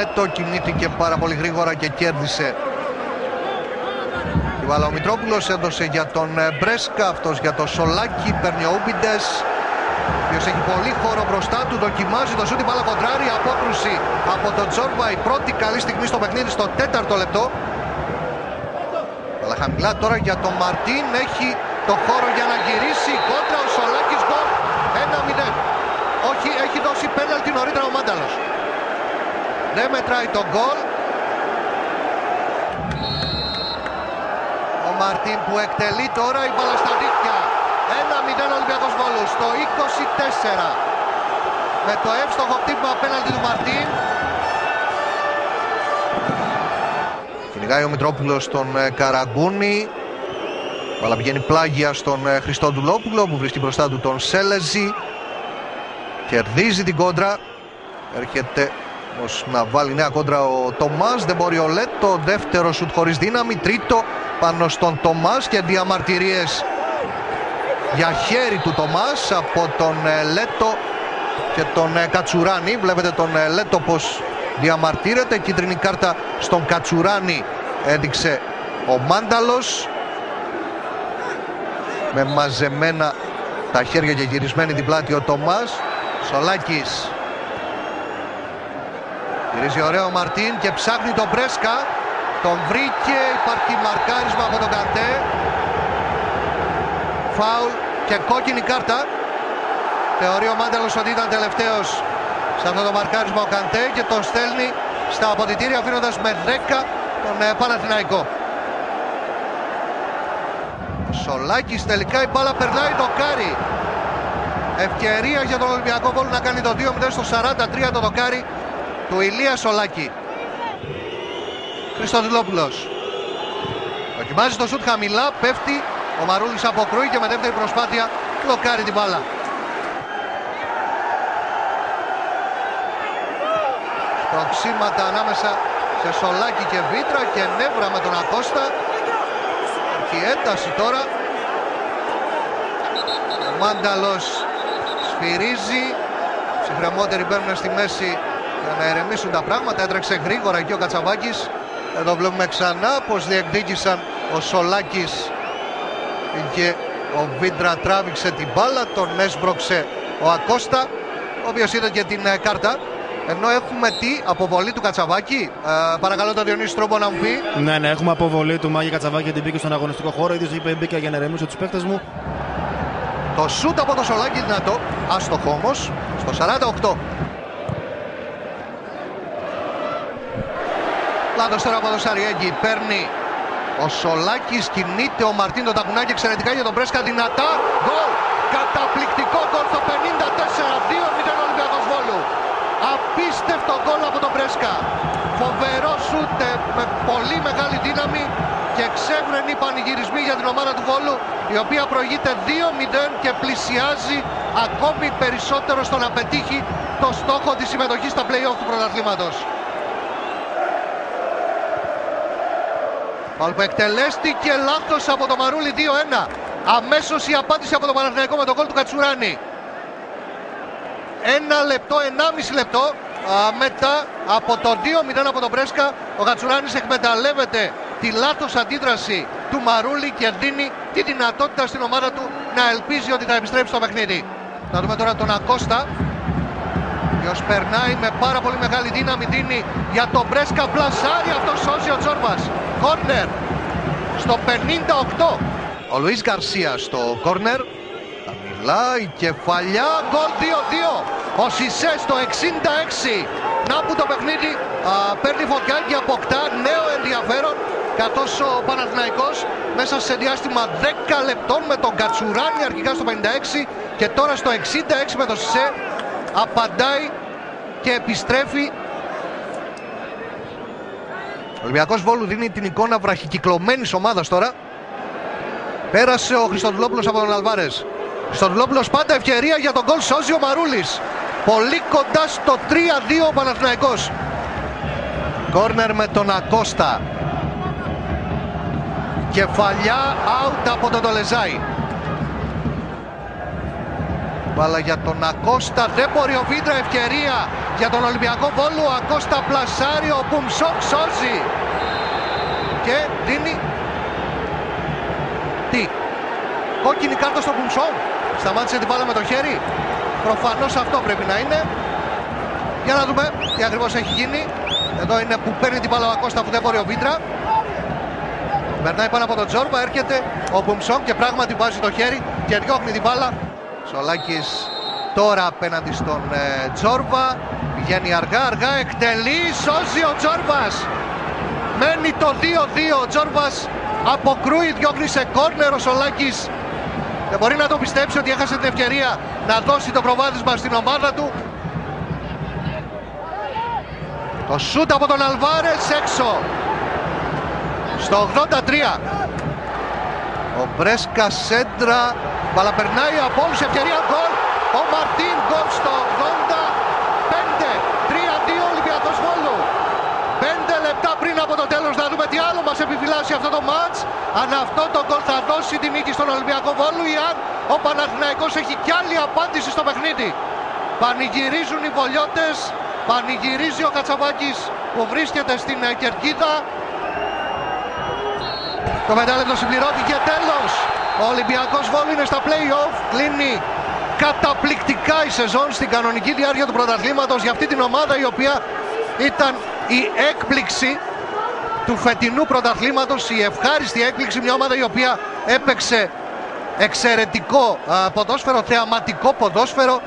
Λέτο κινήθηκε πάρα πολύ γρήγορα και κέρδισε την μπάλα. Ο Μητρόπουλος έδωσε για τον Μπρέσκα, αυτός για το Σολάκι. Παίρνει ο Ούμπιντες, ο οποίος έχει πολύ χώρο μπροστά του, δοκιμάζει το σούτ, η μπάλα κοντράρει, απόκρουση από τον Τζόρμπα, η πρώτη καλή στιγμή στο παιχνίδι στο 4ο λεπτό. Αλλά χαμηλά τώρα για τον Μαρτίν, έχει το χώρο για να γυρίσει, κόντρα ο Σολάκης, γκολ, 1-0. Όχι, έχει δώσει πέναλτι νωρίτερα ο Μάνταλος. Δεν μετράει το γκολ. Ο Μαρτίν που εκτελεί τώρα, η μπάλα στα δίχτυα. 1-0 Ολυμπιακός Βόλου στο 24. Με το εύστοχο χτύπημα πέναλτι του Μαρτίν. Κυνηγάει ο Μητρόπουλος στον Καραγκούνη. Μπάλα πηγαίνει πλάγια στον Χριστόδουλόπουλο που βρίσκει μπροστά του τον Σέλεζη. Κερδίζει την κόντρα. Έρχεται όμως να βάλει νέα κόντρα ο Τομάς. Δεν μπορεί ο Λέτο. Δεύτερο σουτ χωρίς δύναμη. Τρίτο πάνω στον Τομάς και διαμαρτυρίες για χέρι του Τομάς από τον Λέτο και τον Κατσουράνη. Βλέπετε τον Λέτο πως διαμαρτύρεται. Κίτρινη κάρτα στον Κατσουράνη έδειξε ο Μάνταλος, με μαζεμένα τα χέρια και γυρισμένη την πλάτη ο Τομάς. Σολάκης γυρίζει ωραίο ο Μαρτίν και ψάχνει τον Μπρέσκα. Τον βρήκε, υπάρχει μαρκάρισμα από τον Καντέ. Φάουλ και κόκκινη κάρτα. Θεωρεί ο Μάνταλος ότι ήταν τελευταίος σε αυτό το μαρκάρισμα ο Καντέ και τον στέλνει στα αποδυτήρια, αφήνοντας με 10 τον Παναθηναϊκό. Σολάκης, τελικά η μπάλα περνάει το δοκάρι. Ευκαιρία για τον Ολυμπιακό Βόλο να κάνει το 2-0 στο 43, το δοκάρι του Ηλία Σολάκη. Χριστοδουλόπουλος δοκιμάζει το σουτ χαμηλά, πέφτει, ο Μαρούλης αποκρούει και με δεύτερη προσπάθεια δοκάρει την μπάλα. Προξήματα ανάμεσα σε Σολάκη και Βίτρα και νεύρα με τον Ακώστα. Η ένταση τώρα. Ο Μάνταλος σφυρίζει. Ψυχρεμότεροι μπαίνουν στη μέση για να ερεμήσουν τα πράγματα. Έτρεξε γρήγορα εκεί ο Κατσαβάκης. Εδώ βλέπουμε ξανά πως διεκδίκησαν ο Σολάκης και ο Βίτρα τράβηξε την μπάλα. Τον έσπρωξε ο Ακώστα, ο οποίος είδε και την κάρτα. Ενώ έχουμε τι, αποβολή του Κατσαβάκη. Παρακαλώ τον Διονύση Τρόμπο να μου πει. Ναι, έχουμε αποβολή του Μάγη Κατσαβάκη, την μπήκε στον αγωνιστικό χώρο. Ίδιος είπε μπήκα για να ερεμήσω τους παίκτες μου. Το σούτ από το Σολάκη δυνατό, άστοχο όμως, στο 48. Λάθος τώρα από το Σαριέγγι, παίρνει ο Σολάκης, κινείται ο Μαρτίν, το τακουνάκι εξαιρετικά για τον Μπρέσκα, δυνατά, γκολ, καταπληκτικό γκολ στο 54, 2-0 Ολυμπιακός Βόλου. Απίστευτο γκολ από τον Μπρέσκα. Φοβερό σούτ με πολύ μεγάλη δύναμη και ξέφρενοι πανηγυρισμοί για την ομάδα του Βόλου, η οποία προηγείται 2-0 και πλησιάζει ακόμη περισσότερο στο να πετύχει το στόχο της συμμετοχής στα play-off του πρωταθλήματος. Πάλι που εκτελέστηκε λάθος από το Μαρούλι, 2-1. Αμέσως η απάντηση από τον Παναθηναϊκό με τον γκολ του Κατσουράνη. 1 λεπτό, 1,5 λεπτό μετά από το 2-0 από τον Μπρέσκα, ο Κατσουράνης εκμεταλλεύεται τη λάθος αντίδραση του Μαρούλη και δίνει τη δυνατότητα στην ομάδα του να ελπίζει ότι θα επιστρέψει στο παιχνίδι. Να δούμε τώρα τον Ακώστα, ποιος περνάει με πάρα πολύ μεγάλη δύναμη, δίνει για τον Μπρέσκα, πλασάρει, αυτό σώζει ο Τζόρμπας. Κόρνερ στο 58. Ο Λουίς Γκαρσία στο κόρνερ. Χαμηλά η κεφαλιά, γκολ 2-2. Ο Σισέ στο 66. Να που το παιχνίδι παίρνει φωτιά και αποκτά νέο ενδιαφέρον, καθώς ο Παναθηναϊκός μέσα σε διάστημα 10 λεπτών με τον Κατσουράνη αρχικά στο 56 και τώρα στο 66 με τον Σισέ απαντάει και επιστρέφει. Ο Ολυμπιακός Βόλου δίνει την εικόνα βραχικυκλωμένης ομάδας τώρα. Πέρασε ο Χριστοδουλόπουλος από τον Αλβάρες. Χριστοδουλόπουλος πάντα ευκαιρία για τον γκολ, σώζει ο Μαρούλης. Πολύ κοντά στο 3-2 ο Παναθηναϊκός. Κόρνερ με τον Ακώστα. Κεφαλιά out από τον Τολεζάη. Μπάλα για τον Ακώστα, δεν μπορεί ο Βίτρα, ευκαιρία για τον Ολυμπιακό Βόλου. Ακώστα πλασάρει, ο Μπουμσόκ σώζει και δίνει τι, κόκκινη κάρτα στο Μπουμσόκ. Σταμάτησε την μπάλα με το χέρι. Προφανώς αυτό πρέπει να είναι. Για να δούμε τι ακριβώς έχει γίνει. Εδώ είναι που παίρνει την μπάλα ο Ακώστα που δεν μπορεί ο Βίτρα. Περνάει πάνω από τον Τζόρμπα, έρχεται ο Μπουμσόκ και πράγματι βάζει το χέρι και διώχνει την μπάλα. Σολάκης τώρα απέναντι στον Τζόρμπα. Πηγαίνει αργά, εκτελεί, σώζει ο Τζόρμπας. Μένει το 2-2, ο Τζόρμπας αποκρούει, διώχνει σε κόρνερ ο Σολάκης. Δεν μπορεί να το πιστέψει ότι έχασε την ευκαιρία να δώσει το προβάδισμα στην ομάδα του. Το σούτ από τον Αλβάρες έξω. Στο 83. Ο Μπρέσκα σέντρα. Μπαλα περνάει από όλους, ευκαιρία γκολ. Ο Μαρτίν γκολ στο 85. 3-2 Ολυμπιακός Βόλου. 5 λεπτά πριν από το τέλος να δούμε τι άλλο μας επιφυλάσσει αυτό το μάτς. Αν αυτό το γκολ θα δώσει τη νίκη στον Ολυμπιακό Βόλου ή αν ο Παναθηναϊκός έχει κι άλλη απάντηση στο παιχνίδι. Πανηγυρίζουν οι βολιώτες, πανηγυρίζει ο Κατσαβάκης που βρίσκεται στην κερκίδα. Το πεντάλεπτο συμπληρώθηκε, τέλος. Ο Ολυμπιακός Βόλου είναι στα play-off. Κλείνει καταπληκτικά η σεζόν στην κανονική διάρκεια του πρωταθλήματος για αυτή την ομάδα, η οποία ήταν η έκπληξη του φετινού πρωταθλήματος, η ευχάριστη έκπληξη, μια ομάδα η οποία έπαιξε εξαιρετικό ποδόσφαιρο, θεαματικό ποδόσφαιρο.